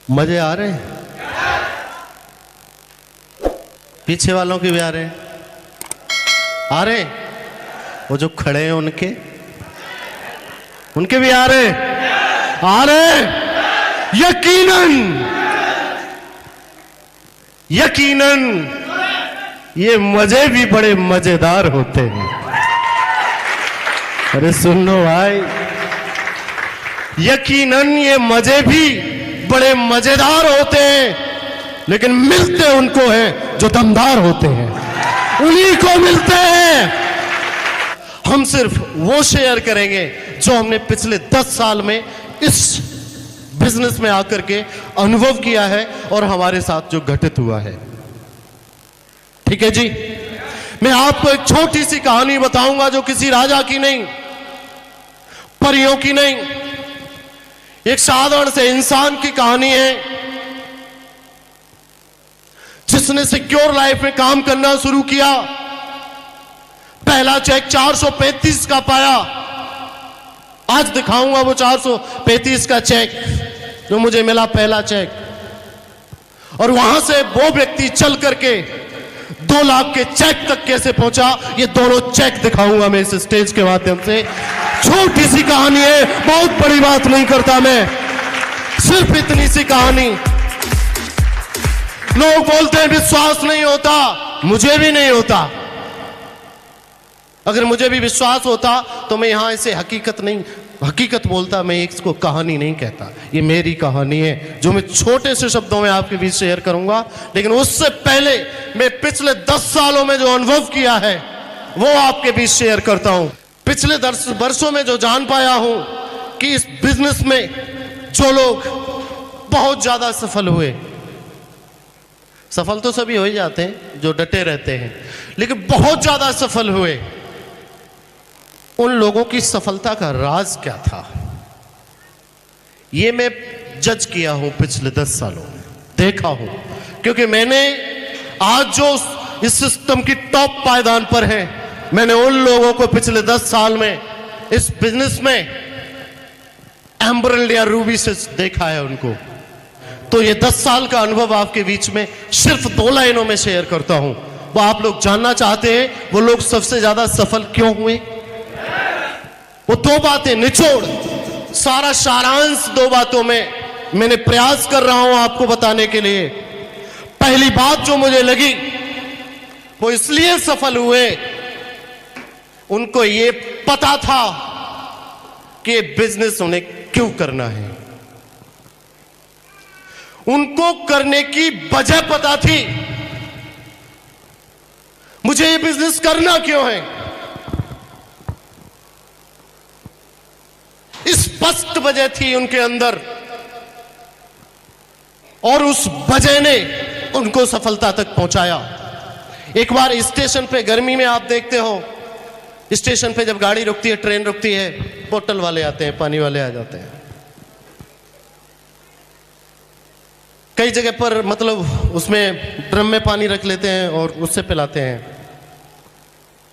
मजे आ रहे हैं? पीछे वालों के भी आ रहे हैं? आ रहे हैं? वो जो खड़े हैं उनके भी आ रहे हैं? आ रहे हैं? यकीनन ये मजे भी बड़े मजेदार होते हैं। अरे सुन लो भाई, यकीनन ये मजे भी बड़े मजेदार होते हैं, लेकिन मिलते उनको हैं जो दमदार होते हैं, उन्हीं को मिलते हैं। हम सिर्फ वो शेयर करेंगे जो हमने पिछले 10 साल में इस बिजनेस में आकर के अनुभव किया है और हमारे साथ जो घटित हुआ है। ठीक है जी, मैं आपको एक छोटी सी कहानी बताऊंगा जो किसी राजा की नहीं, परियों की नहीं, एक साधारण से इंसान की कहानी है जिसने सिक्योर लाइफ में काम करना शुरू किया। पहला चेक 435 का पाया। आज दिखाऊंगा वो 435 का चेक जो मुझे मिला, पहला चेक। और वहां से वो व्यक्ति चल करके 2 लाख के चेक तक कैसे पहुंचा, ये दोनों चेक दिखाऊंगा मैं इस स्टेज के माध्यम से। छोटी सी कहानी है, बहुत बड़ी बात नहीं करता मैं, सिर्फ इतनी सी कहानी। लोग बोलते हैं विश्वास नहीं होता, मुझे भी नहीं होता। अगर मुझे भी विश्वास होता तो मैं यहां इसे हकीकत बोलता, मैं इसको कहानी नहीं कहता। ये मेरी कहानी है जो मैं छोटे से शब्दों में आपके बीच शेयर करूंगा। लेकिन उससे पहले मैं पिछले 10 सालों में जो अनुभव किया है वो आपके बीच शेयर करता हूं। पिछले 10 वर्षों में जो जान पाया हूं कि इस बिजनेस में जो लोग बहुत ज्यादा सफल हुए, सफल तो सभी हो ही जाते हैं जो डटे रहते हैं, लेकिन बहुत ज्यादा सफल हुए, उन लोगों की सफलता का राज क्या था, ये मैं जज किया हूं पिछले 10 सालों में, देखा हूं। क्योंकि मैंने आज जो इस सिस्टम की टॉप पायदान पर है, मैंने उन लोगों को पिछले 10 साल में इस बिजनेस में एम्बरल्ड या रूबी से देखा है उनको। तो ये 10 साल का अनुभव आपके बीच में सिर्फ 2 लाइनों में शेयर करता हूं। वो आप लोग जानना चाहते हैं वो लोग सबसे ज्यादा सफल क्यों हुए, वो 2 बातें निचोड़, सारा सारांश 2 बातों में मैंने प्रयास कर रहा हूं आपको बताने के लिए। पहली बात जो मुझे लगी, वो इसलिए सफल हुए, उनको ये पता था कि बिजनेस उन्हें क्यों करना है, उनको करने की वजह पता थी। मुझे ये बिजनेस करना क्यों है, स्पष्ट वजह थी उनके अंदर, और उस वजह ने उनको सफलता तक पहुंचाया। एक बार स्टेशन पे, गर्मी में आप देखते हो स्टेशन पे जब गाड़ी रुकती है, ट्रेन रुकती है, बोतल वाले आते हैं, पानी वाले आ जाते हैं। कई जगह पर मतलब उसमें ड्रम में पानी रख लेते हैं और उससे पिलाते हैं।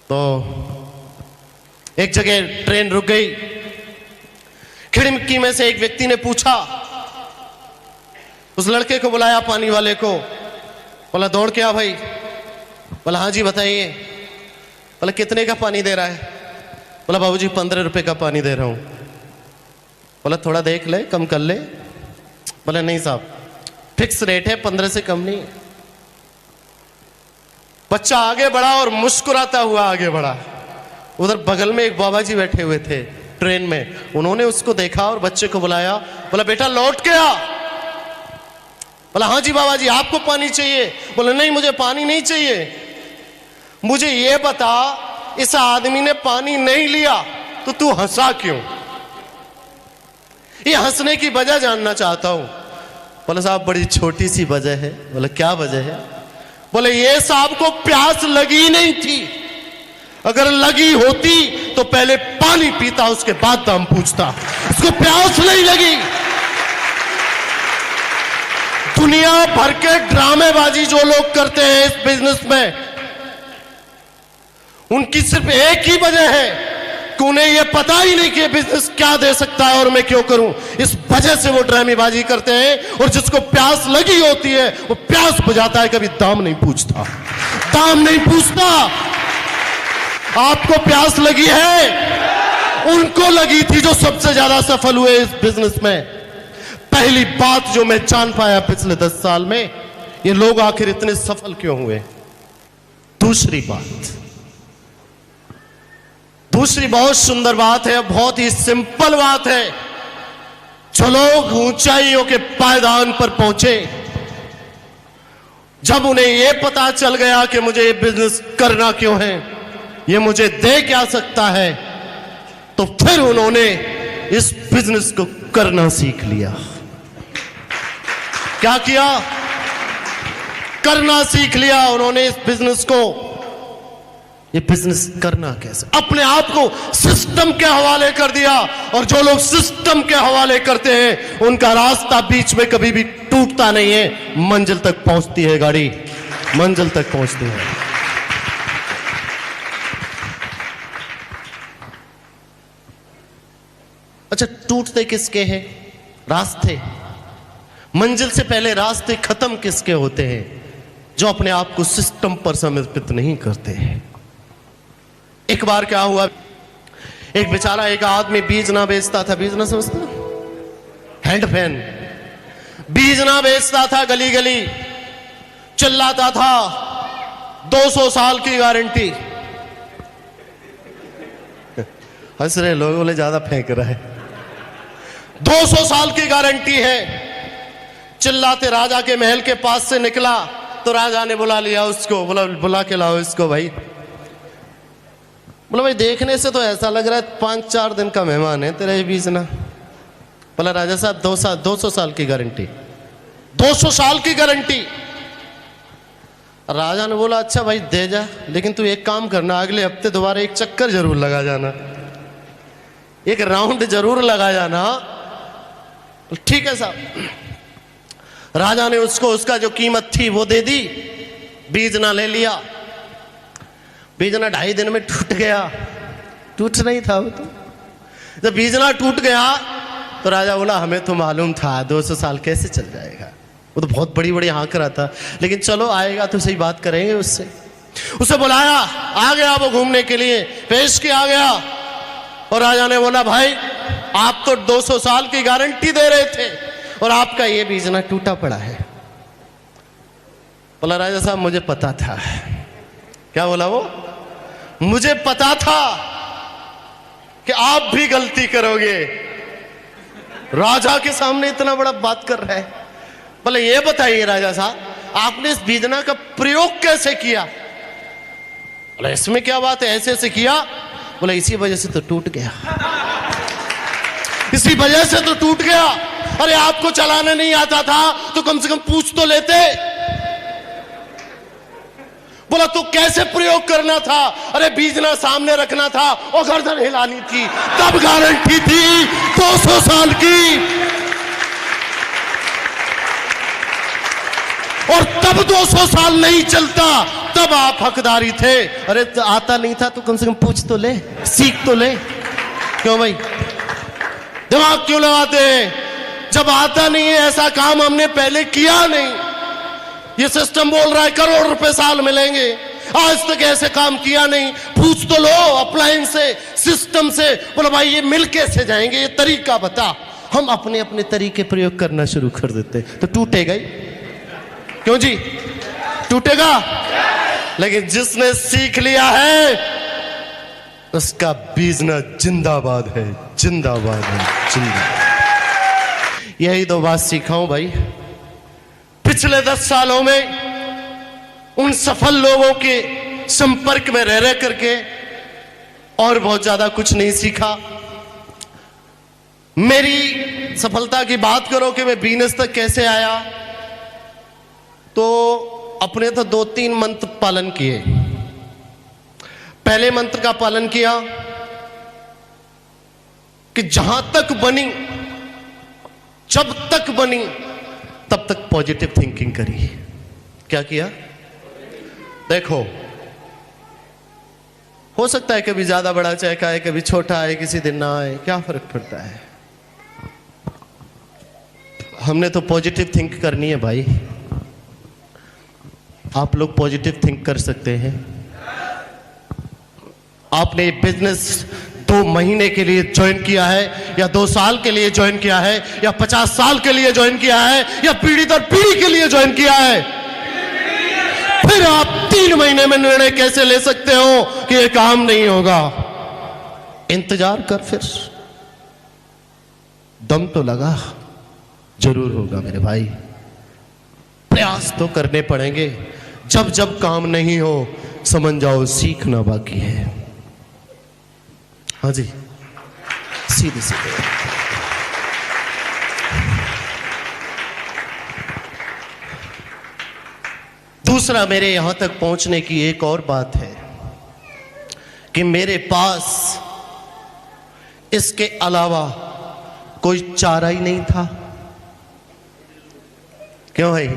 तो एक जगह ट्रेन रुक गई, खिड़की में से एक व्यक्ति ने पूछा, उस लड़के को बुलाया पानी वाले को, बोला दौड़ के आ भाई। बोला हाँ जी बताइए। बोला कितने का पानी दे रहा है? बोला बाबूजी 15 रुपए का पानी दे रहा हूं। बोला थोड़ा देख ले, कम कर ले। बोला नहीं साहब, फिक्स रेट है, 15 से कम नहीं। बच्चा आगे बढ़ा और मुस्कुराता हुआ आगे बढ़ा। उधर बगल में एक बाबा जी बैठे हुए थे ट्रेन में, उन्होंने उसको देखा और बच्चे को बुलाया। बोला बेटा लौट के आ। बोला हाँ जी बाबा जी, आपको पानी चाहिए? बोला नहीं मुझे पानी नहीं चाहिए, मुझे ये बता इस आदमी ने पानी नहीं लिया तो तू हंसा क्यों, ये हंसने की वजह जानना चाहता हूं। बोला साहब बड़ी छोटी सी वजह है। बोला क्या वजह है? बोले ये साहब को प्यास लगी नहीं थी, अगर लगी होती तो पहले पानी पीता उसके बाद दाम पूछता, उसको प्यास नहीं लगी। दुनिया भर के ड्रामेबाजी जो लोग करते हैं इस बिजनेस में, उनकी सिर्फ एक ही वजह है, कि उन्हें यह पता ही नहीं कि बिजनेस क्या दे सकता है और मैं क्यों करूं। इस वजह से वो ड्रामेबाजी करते हैं। और जिसको प्यास लगी होती है वो प्यास बुझाता है, कभी दाम नहीं पूछता, दाम नहीं पूछता। आपको प्यास लगी है, उनको लगी थी जो सबसे ज्यादा सफल हुए इस बिजनेस में। पहली बात जो मैं जान पाया पिछले 10 साल में, ये लोग आखिर इतने सफल क्यों हुए। दूसरी बहुत सुंदर बात है, बहुत ही सिंपल बात है। जो लोग ऊंचाइयों के पायदान पर पहुंचे, जब उन्हें यह पता चल गया कि मुझे ये बिजनेस करना क्यों है, ये मुझे दे क्या सकता है, तो फिर उन्होंने इस बिजनेस को करना सीख लिया। क्या किया? करना सीख लिया उन्होंने इस बिजनेस को। ये बिजनेस करना कैसे? अपने आप को सिस्टम के हवाले कर दिया। और जो लोग सिस्टम के हवाले करते हैं उनका रास्ता बीच में कभी भी टूटता नहीं है, मंजिल तक पहुंचती है गाड़ी, मंजिल तक पहुंचती है। अच्छा, टूटते किसके हैं रास्ते? मंजिल से पहले रास्ते खत्म किसके होते हैं? जो अपने आप को सिस्टम पर समर्पित नहीं करते हैं। एक बार क्या हुआ, एक बेचारा एक आदमी बीज ना बेचता था। बीज ना समझता? हैंड फैन बीज ना बेचता था, गली गली चिल्लाता था 200 साल की गारंटी। हंस रहे लोग, बोले ज्यादा फेंक रहा है। 200 साल की गारंटी है। चिल्लाते राजा के महल के पास से निकला तो राजा ने बुला लिया उसको, बुला के लाओ इसको भाई। बोला भाई देखने से तो ऐसा लग रहा है 5-4 दिन का मेहमान है तेरा ये बीजना। बोला राजा साहब 200 साल की गारंटी, 200 साल की गारंटी। राजा ने बोला अच्छा भाई दे जा, लेकिन तू एक काम करना, अगले हफ्ते दोबारा एक चक्कर जरूर लगा जाना, एक राउंड जरूर लगा जाना। ठीक है साहब। राजा ने उसको उसका जो कीमत थी वो दे दी, बीजना ले लिया। बीजना 2.5 दिन में टूट गया। टूट नहीं था वो तो। जब बीजना टूट गया तो राजा बोला हमें तो मालूम था 200 साल कैसे चल जाएगा। वो तो बहुत बड़ी बड़ी हाँक रहा था, लेकिन चलो आएगा तो सही बात करेंगे उससे। उसे बुलाया, आ गया वो घूमने के लिए, पेश किया गया। और राजा ने बोला भाई आप तो 200 साल की गारंटी दे रहे थे और आपका ये बीजना टूटा पड़ा है। बोला राजा साहब मुझे पता था। क्या बोला वो? मुझे पता था कि आप भी गलती करोगे। राजा के सामने इतना बड़ा बात कर रहा है। बोले ये बताइए राजा साहब आपने इस बीजना का प्रयोग कैसे किया? बोला इसमें क्या बात है, ऐसे ऐसे किया। बोला इसी वजह से तो टूट गया, इसी वजह से तो टूट गया। अरे आपको चलाने नहीं आता था तो कम से कम पूछ तो लेते। बोला तो कैसे प्रयोग करना था? अरे बीजना सामने रखना था और गर्दन हिलानी थी, तब गारंटी थी 200 साल की। और तब 200 साल नहीं चलता, तब आप हकदारी थे। अरे तो आता नहीं था तो कम से कम पूछ तो ले, सीख तो ले। क्यों भाई दिमाग क्यों लगाते हैं? जब आता नहीं है, ऐसा काम हमने पहले किया नहीं। ये सिस्टम बोल रहा है करोड़ रुपए साल मिलेंगे, आज तक ऐसे काम किया नहीं। पूछ तो लो अप्लायंस से, सिस्टम से। बोला भाई ये मिल कैसे जाएंगे, ये तरीका बता। हम अपने अपने तरीके प्रयोग करना शुरू कर देते तो टूटेगा ही। क्यों जी? टूटेगा। लेकिन जिसने सीख लिया है उसका बीजना जिंदाबाद है, जिंदाबाद है, जिंदाबाद। यही तो बात सीखा हूं भाई पिछले 10 सालों में, उन सफल लोगों के संपर्क में रह करके, और बहुत ज्यादा कुछ नहीं सीखा। मेरी सफलता की बात करो कि मैं बिजनेस तक कैसे आया, तो अपने तो 2-3 मंत्र पालन किए। पहले मंत्र का पालन किया कि जहां तक बनी, जब तक बनी तब तक पॉजिटिव थिंकिंग करी। क्या किया? देखो हो सकता है कभी ज्यादा बड़ा चेक आए, कभी छोटा आए, किसी दिन ना आए, क्या फर्क पड़ता है। हमने तो पॉजिटिव थिंक करनी है भाई। आप लोग पॉजिटिव थिंक कर सकते हैं। आपने बिजनेस 2 महीने के लिए ज्वाइन किया है, या 2 साल के लिए ज्वाइन किया है, या 50 साल के लिए ज्वाइन किया है, या पीढ़ी दर पीढ़ी के लिए ज्वाइन किया है, फिर आप 3 महीने में निर्णय कैसे ले सकते हो कि यह काम नहीं होगा। इंतजार कर, फिर दम तो लगा, जरूर होगा मेरे भाई। प्रयास तो करने पड़ेंगे। जब जब काम नहीं हो समझ जाओ सीखना बाकी है। हाँ जी, सीधे सीधे। दूसरा, मेरे यहां तक पहुंचने की एक और बात है कि मेरे पास इसके अलावा कोई चारा ही नहीं था। क्यों भाई?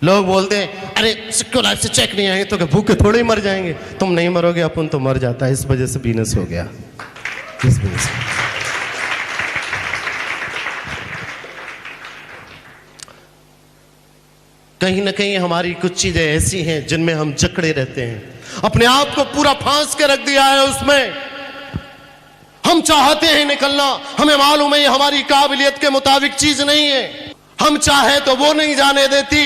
लोग बोलते हैं अरे सिक्योर लाइफ से चेक नहीं आएंगे तो क्या भूखे थोड़े ही मर जाएंगे। तुम नहीं मरोगे, अपन तो मर जाता है। इस वजह से बिजनेस हो गया, इस वजह से। कहीं ना कहीं हमारी कुछ चीजें ऐसी हैं जिनमें हम जकड़े रहते हैं, अपने आप को पूरा फांस के रख दिया है उसमें। हम चाहते हैं निकलना, हमें मालूम है ये हमारी काबिलियत के मुताबिक चीज नहीं है, हम चाहे तो वो नहीं जाने देती।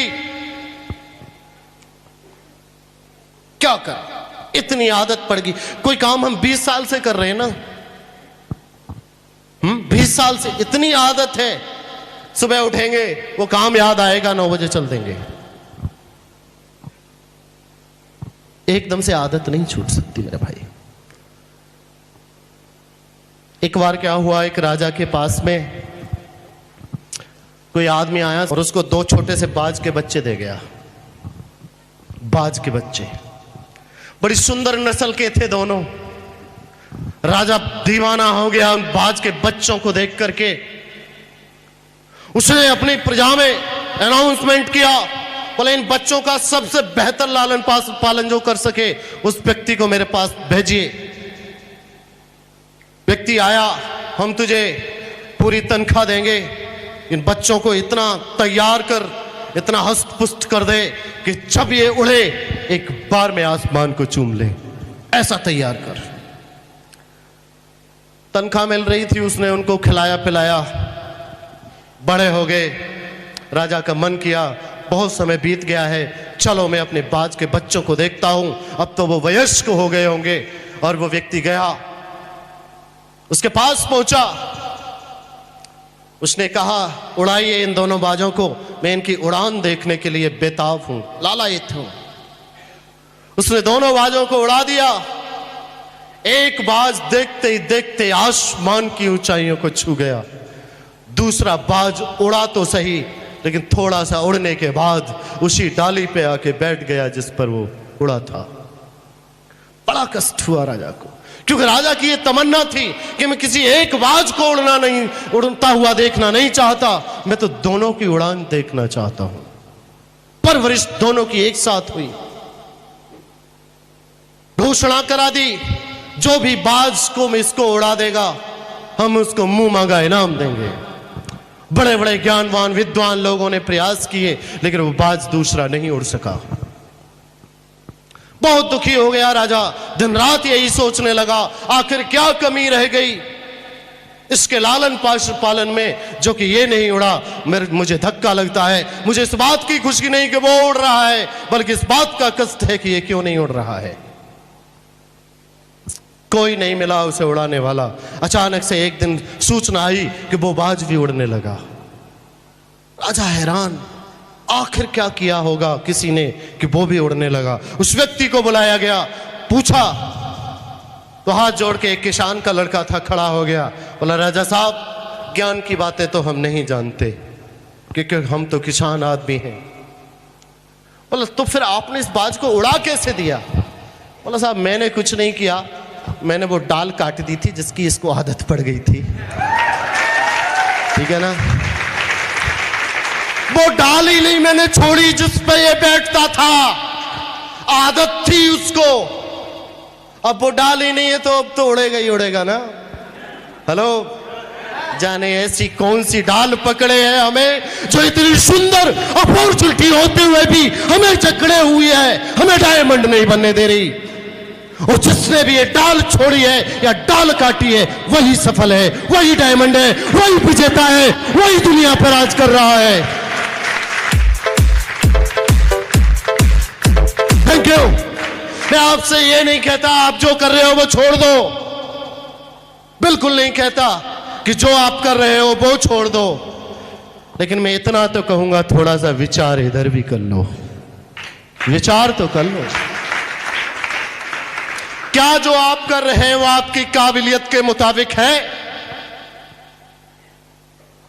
क्या कर, इतनी आदत पड़ गई। कोई काम हम 20 साल से कर रहे हैं ना, 20 साल से इतनी आदत है। सुबह उठेंगे, वो काम याद आएगा, 9 बजे चल देंगे। एकदम से आदत नहीं छूट सकती मेरे भाई। एक बार क्या हुआ, एक राजा के पास में कोई आदमी आया और उसको 2 छोटे से बाज के बच्चे दे गया। बाज के बच्चे बड़ी सुंदर नस्ल के थे दोनों। राजा दीवाना हो गया उन बाज के बच्चों को देख करके। उसने अपनी प्रजा में अनाउंसमेंट किया, बोले इन बच्चों का सबसे बेहतर लालन पालन जो कर सके उस व्यक्ति को मेरे पास भेजिए। व्यक्ति आया, हम तुझे पूरी तनख्वाह देंगे, इन बच्चों को इतना तैयार कर, इतना हस्त पुष्ट कर दे कि जब ये उड़े एक बार में आसमान को चूम ले, ऐसा तैयार कर। तनख्वाह मिल रही थी, उसने उनको खिलाया पिलाया, बड़े हो गए। राजा का मन किया बहुत समय बीत गया है, चलो मैं अपने बाज के बच्चों को देखता हूं, अब तो वो वयस्क हो गए होंगे। और वो व्यक्ति गया, उसके पास पहुंचा, उसने कहा उड़ाइए इन दोनों बाजों को, मैं इनकी उड़ान देखने के लिए बेताब हूं, लालायित हूं। उसने दोनों बाजों को उड़ा दिया। एक बाज देखते ही देखते आसमान की ऊंचाइयों को छू गया। दूसरा बाज उड़ा तो सही, लेकिन थोड़ा सा उड़ने के बाद उसी डाली पे आके बैठ गया जिस पर वो उड़ा था। बड़ा कष्ट हुआ राजा को, क्योंकि राजा की ये तमन्ना थी कि मैं किसी एक बाज को उड़ता हुआ देखना नहीं चाहता, मैं तो दोनों की उड़ान देखना चाहता हूं। परवरिश दोनों की एक साथ हुई। घोषणा करा दी, जो भी बाज को इसको उड़ा देगा हम उसको मुंह मांगा इनाम देंगे। बड़े बड़े ज्ञानवान विद्वान लोगों ने प्रयास किए, लेकिन वो बाज दूसरा नहीं उड़ सका। बहुत दुखी हो गया राजा, दिन रात यही सोचने लगा आखिर क्या कमी रह गई इसके लालन पालन में जो कि ये नहीं उड़ा। मुझे धक्का लगता है, मुझे इस बात की खुशी नहीं कि वो उड़ रहा है, बल्कि इस बात का कष्ट है कि ये क्यों नहीं उड़ रहा है। कोई नहीं मिला उसे उड़ाने वाला। अचानक से एक दिन सूचना आई कि वो बाज भी उड़ने लगा। राजा हैरान, आखिर क्या किया होगा किसी ने कि वो भी उड़ने लगा। उस व्यक्ति को बुलाया गया, पूछा तो हाथ जोड़ के एक किसान का लड़का था, खड़ा हो गया, बोला राजा साहब ज्ञान की बातें तो हम नहीं जानते क्योंकि हम तो किसान आदमी हैं। बोला तो फिर आपने इस बाज को उड़ा कैसे दिया? बोला साहब मैंने कुछ नहीं किया, मैंने वो डाल काट दी थी जिसकी इसको आदत पड़ गई थी। ठीक है ना, वो डाल ही नहीं मैंने छोड़ी जिस पे ये बैठता था, आदत थी उसको। अब वो डाल ही नहीं है तो अब तो उड़ेगा ही उड़ेगा ना। हेलो, जाने ऐसी कौन सी डाल पकड़े हैं हमें जो इतनी सुंदर अपॉर्चुनिटी होते हुए भी हमें जकड़े हुई है, हमें डायमंड नहीं बनने दे रही। और जिसने भी ये डाल छोड़ी है या डाल काटी है वही सफल है, वही डायमंड है, वही विजेता है, वही दुनिया पर राज कर रहा है। Thank you. मैं आपसे ये नहीं कहता आप जो कर रहे हो वो छोड़ दो, बिल्कुल नहीं कहता कि जो आप कर रहे हो वो छोड़ दो, लेकिन मैं इतना तो कहूंगा थोड़ा सा विचार इधर भी कर लो, विचार तो कर लो। क्या जो आप कर रहे हैं वो आपकी काबिलियत के मुताबिक है?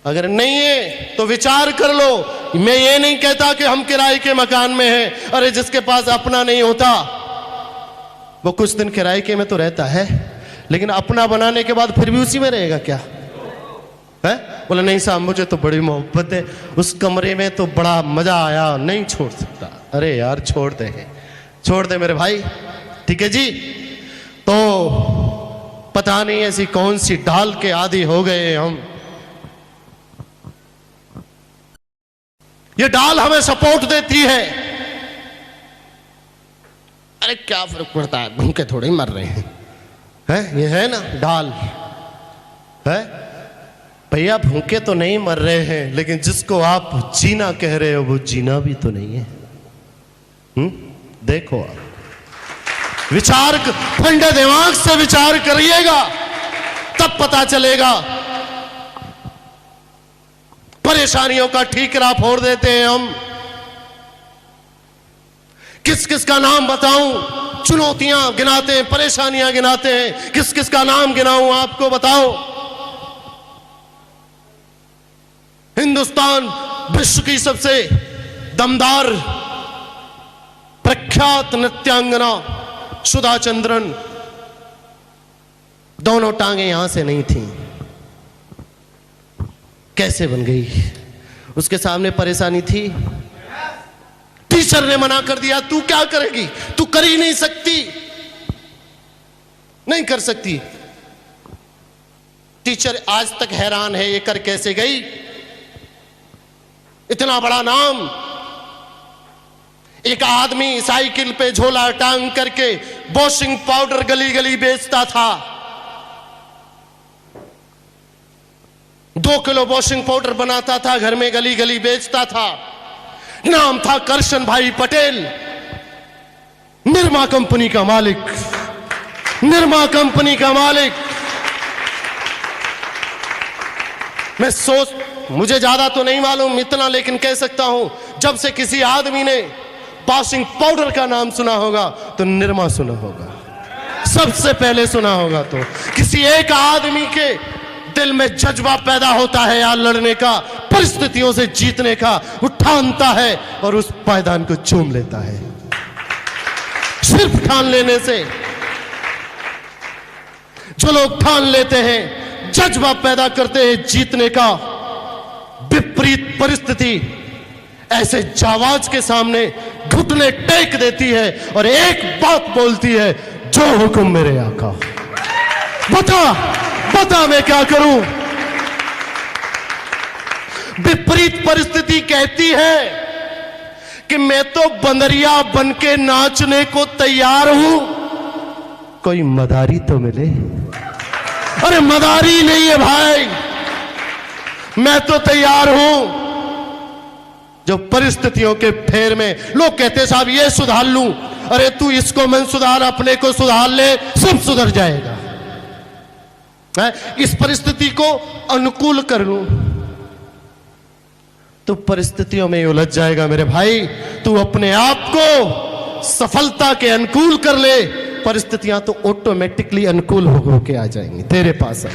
अगर नहीं है तो विचार कर लो। मैं ये नहीं कहता कि हम किराए के मकान में हैं, अरे जिसके पास अपना नहीं होता वो कुछ दिन किराए के में तो रहता है, लेकिन अपना बनाने के बाद फिर भी उसी में रहेगा क्या है? बोला नहीं साहब मुझे तो बड़ी मोहब्बत है, उस कमरे में तो बड़ा मजा आया, नहीं छोड़ सकता। अरे यार छोड़ दे, छोड़ दे मेरे भाई, ठीक है जी। तो पता नहीं ऐसी कौन सी ढाल के आदी हो गए हम, ये ढाल हमें सपोर्ट देती है। अरे क्या फर्क पड़ता है, भूखे थोड़े ही मर रहे हैं, है? ये है ना ढाल है भैया, भूखे तो नहीं मर रहे हैं, लेकिन जिसको आप जीना कह रहे हो वो जीना भी तो नहीं है। देखो आप विचार, ठंडे दिमाग से विचार करिएगा तब पता चलेगा। परेशानियों का ठीकरा फोड़ देते हैं हम, किस किस का नाम बताऊं, चुनौतियां गिनाते हैं, परेशानियां गिनाते हैं, किस किस का नाम गिनाऊं आपको बताओ। हिंदुस्तान विश्व की सबसे दमदार प्रख्यात नृत्यांगना सुधा चंद्रन, दोनों टांगे यहां से नहीं थी, कैसे बन गई? उसके सामने परेशानी थी, टीचर ने मना कर दिया, तू क्या करेगी, तू कर ही नहीं सकती, नहीं कर सकती। टीचर आज तक हैरान है ये कर कैसे गई, इतना बड़ा नाम। एक आदमी साइकिल पे झोला टांग करके वॉशिंग पाउडर गली गली बेचता था, 2 किलो वॉशिंग पाउडर बनाता था, घर में गली गली बेचता था। नाम था करशन भाई पटेल, निरमा कंपनी का मालिक, निरमा कंपनी का मालिक। मैं मुझे ज्यादा तो नहीं मालूम इतना, लेकिन कह सकता हूं जब से किसी आदमी ने वॉशिंग पाउडर का नाम सुना होगा तो निरमा सुना होगा, सबसे पहले सुना होगा। तो किसी एक आदमी के दिल में जज्बा पैदा होता है यार लड़ने का, परिस्थितियों से जीतने का, वो ठानता है और उस पायदान को चूम लेता है। सिर्फ ठान लेने से, जो लोग ठान लेते हैं, जज्बा पैदा करते हैं जीतने का, विपरीत परिस्थिति ऐसे जावाज के सामने घुटने टेक देती है और एक बात बोलती है, जो हुक्म मेरे आका, बता बता मैं क्या करूं। विपरीत परिस्थिति कहती है कि मैं तो बंदरिया बनके नाचने को तैयार हूं, कोई मदारी तो मिले। अरे मदारी नहीं है भाई, मैं तो तैयार हूं। जो परिस्थितियों के फेर में लोग कहते हैं साहब ये सुधार लूं, अरे तू इसको मन सुधार, अपने को सुधार ले, सब सुधर जाएगा। इस परिस्थिति को अनुकूल कर लूं तो परिस्थितियों में उलझ जाएगा मेरे भाई। तू अपने आप को सफलता के अनुकूल कर ले, परिस्थितियां तो ऑटोमेटिकली अनुकूल होके आ जाएंगी तेरे पास,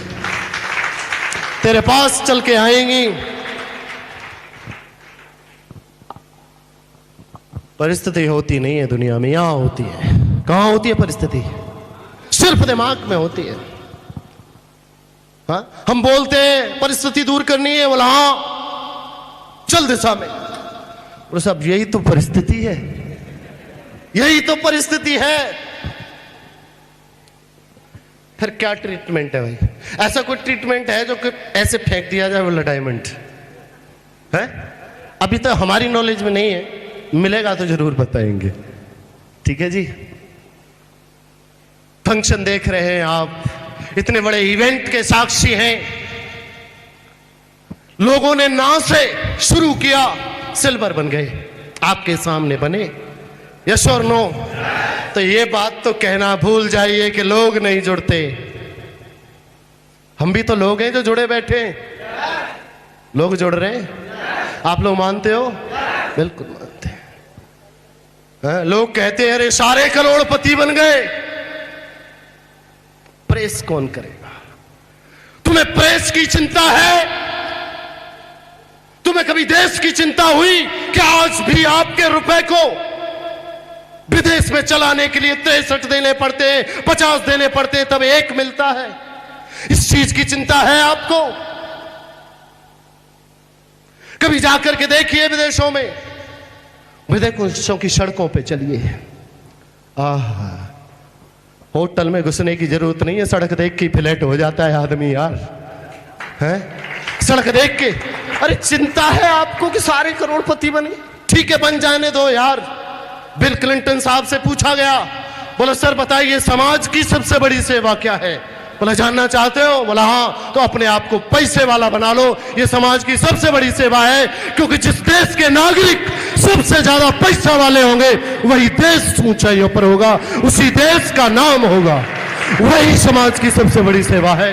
तेरे पास चल के आएंगी। परिस्थिति होती नहीं है दुनिया में, यहां होती है। कहां होती है परिस्थिति? सिर्फ दिमाग में होती है। हाँ? हम बोलते हैं परिस्थिति दूर करनी है, बोला हाँ चल दिशा में, और सब यही तो परिस्थिति है, यही तो परिस्थिति है। फिर क्या ट्रीटमेंट है भाई? ऐसा कोई ट्रीटमेंट है जो कि ऐसे फेंक दिया जाए बोला डायमंड है? अभी तो हमारी नॉलेज में नहीं है, मिलेगा तो जरूर बताएंगे। ठीक है जी। फंक्शन देख रहे हैं आप, इतने बड़े इवेंट के साक्षी हैं। लोगों ने ना से शुरू किया, सिल्वर बन गए, आपके सामने बने। यस और नो? तो ये बात तो कहना भूल जाइए कि लोग नहीं जुड़ते। हम भी तो लोग हैं जो जुड़े बैठे हैं। लोग जुड़ रहे हैं, आप लोग मानते हो? बिल्कुल मानते हैं। लोग कहते हैं अरे सारे करोड़पति बन गए। प्रेस कौन करेगा? तुम्हें प्रेस की चिंता है? तुम्हें कभी देश की चिंता हुई कि आज भी आपके रुपए को विदेश में चलाने के लिए 63 देने पड़ते हैं, 50 देने पड़ते हैं, तब एक मिलता है? इस चीज की चिंता है आपको? कभी जाकर के देखिए विदेशों में, विदेशों की सड़कों पे चलिए, होटल में घुसने की जरूरत नहीं है, सड़क देख के फ्लैट हो जाता है आदमी यार। है सड़क देख के, अरे चिंता है आपको कि सारे करोड़पति बने? ठीक है, बन जाने दो यार। बिल क्लिंटन साहब से पूछा गया, बोला सर बताइए समाज की सबसे बड़ी सेवा क्या है? बोला जानना चाहते हो? बोला हाँ, तो अपने आप को पैसे वाला बना लो, ये समाज की सबसे बड़ी सेवा है। क्योंकि जिस देश के नागरिक सबसे ज्यादा पैसा वाले होंगे वही देश ऊंचाइयों पर होगा, उसी देश का नाम होगा, वही समाज की सबसे बड़ी सेवा है।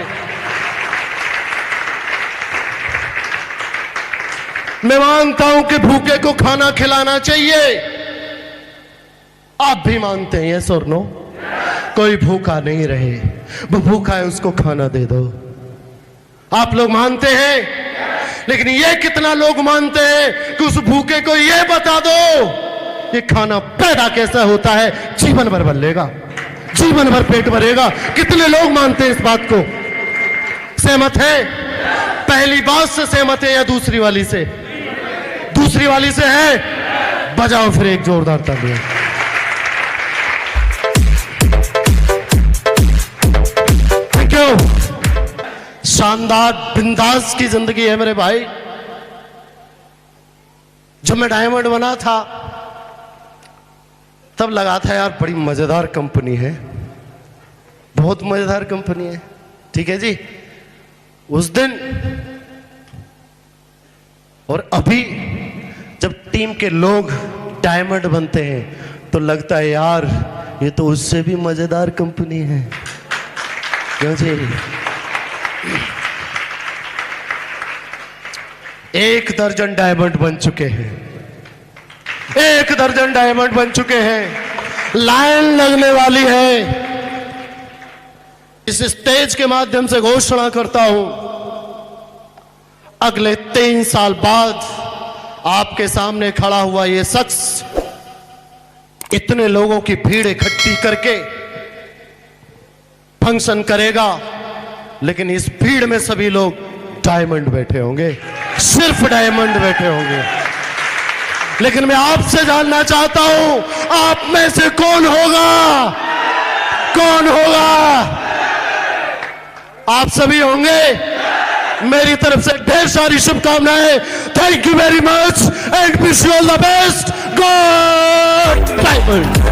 मैं मानता हूं कि भूखे को खाना खिलाना चाहिए, आप भी मानते हैं यस और नो? कोई भूखा नहीं रहे, वो भूखा है उसको खाना दे दो, आप लोग मानते हैं? लेकिन ये कितना लोग मानते हैं कि उस भूखे को ये बता दो ये खाना पैदा कैसा होता है, जीवन भर बदलेगा, जीवन भर पेट भरेगा। कितने लोग मानते हैं इस बात को? सहमत है? पहली बात से सहमत है या दूसरी वाली से? दूसरी वाली से है? बजाओ फिर एक जोरदार तालियां। Thank you. शानदार बिंदास की जिंदगी है मेरे भाई। जब मैं डायमंड बना था तब लगा था यार बड़ी मजेदार कंपनी है, बहुत मजेदार कंपनी है। ठीक है जी। उस दिन और अभी जब टीम के लोग डायमंड बनते हैं तो लगता है यार ये तो उससे भी मजेदार कंपनी है। क्यों जी? 1 दर्जन डायमंड बन चुके हैं, 1 दर्जन डायमंड बन चुके हैं। लाइन लगने वाली है। इस स्टेज के माध्यम से घोषणा करता हूं, अगले 3 साल बाद आपके सामने खड़ा हुआ ये शख्स इतने लोगों की भीड़ इकट्ठी करके फंक्शन करेगा, लेकिन इस भीड़ में सभी लोग डायमंड बैठे होंगे, सिर्फ डायमंड बैठे होंगे। लेकिन मैं आपसे जानना चाहता हूं, आप में से कौन होगा? कौन होगा? आप सभी होंगे। मेरी तरफ से ढेर सारी शुभकामनाएं। Thank you very much and wish you all the best. God diamond.